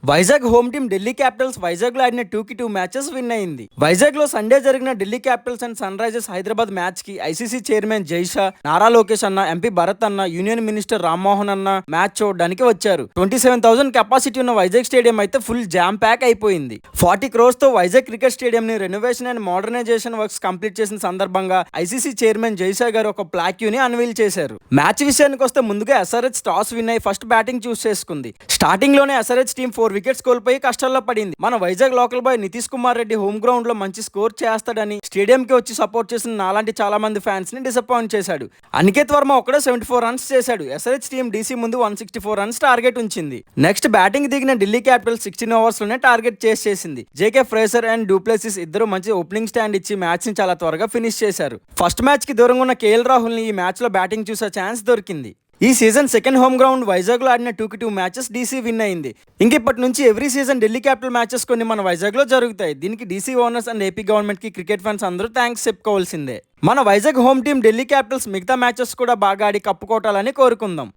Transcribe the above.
Vizag home team Delhi Capitals Vizag లో ఆడిన 2-2 matches win అయింది. వైజాగ్ లో సండే జరిగిన Delhi Capitals and Sunrisers Hyderabad match కి ఐసీసీ చైర్మన్ జైషా, నారా లోకేష్ అన్న, ఎంపీ భరత్ అన్న, యూనియన్ మినిస్టర్ రామ్మోహన్ అన్న మ్యాచ్ చూడడానికి వచ్చారు. 27,000 కెపాసిటీ ఉన్న వైజాగ్ స్టేడియం అయితే ఫుల్ జామ్ ప్యాక్ అయిపోయింది. 40 crores తో వైజాగ్ క్రికెట్ స్టేడియం ని renovation and modernisation works complete చేసిన సందర్భంగా ఐసీసీ చైర్మన్ జైషా గారు ఒక ప్లాక్యూ ని అన్వీల్ చేశారు. మ్యాచ్ విషయానికి వస్తే ముందుగా ఎస్ఆర్హెచ్ టాస్ విన్ అయి ఫస్ట్ బ్యాటింగ్ చూస్ చేసుకుంది. స్టార్టింగ్ లోనే ఎస్ఆర్హెచ్ టీం 4 వికెట్స్ కోల్పోయి కష్టాల్లో పడింది. మన Vizag local boy Nitish Kumar Reddy home ground లో మంచి స్కోర్ చేస్తాడని స్టేడియం కి వచ్చి సపోర్ట్ చేసిన నాలాంటి చాలా మంది ఫ్యాన్స్ ని డిసప్పాయింట్ చేశాడు. అనికేత్ వర్మ ఒకడే 74 రన్స్ చేశాడు. ఎస్ఆర్హెచ్ టీం డీసీ ముందు 164 రన్స్ టార్గెట్ ఉంచింది. నెక్స్ట్ బ్యాటింగ్ దిగిన ఢిల్లీ క్యాపిటల్స్ 16 ఓవర్స్ లోనే టార్గెట్ చేసింది. జేకే ఫ్రేసర్ అండ్ డూప్లెసిస్ ఇద్దరు మంచి ఓపెనింగ్ స్టాండ్ ఇచ్చి మ్యాచ్ ని చాలా త్వరగా ఫినిష్ చేశారు. ఫస్ట్ మ్యాచ్ కి దూరంగా ఉన్న కేఎల్ రాహుల్ ని ఈ మ్యాచ్ లో బ్యాటింగ్ చూసే ఛాన్స్ దొరికింది. ఈ season second home ground Vizag లో ఆడిన 2-2 మ్యాచెస్ డీసీ విన్ అయింది. ఇంకిప్పటి నుంచి every season Delhi capital matches కొన్ని మన వైజాగ్ లో జరుగుతాయి. దీనికి DC owners and AP government కి క్రికెట్ ఫ్యాన్స్ అందరూ థ్యాంక్స్ చెప్పుకోవాల్సిందే. మన Vizag home team Delhi Capitals మిగతా మ్యాచెస్ కూడా బాగా ఆడి కప్పు కొట్టాలని కోరుకుందాం.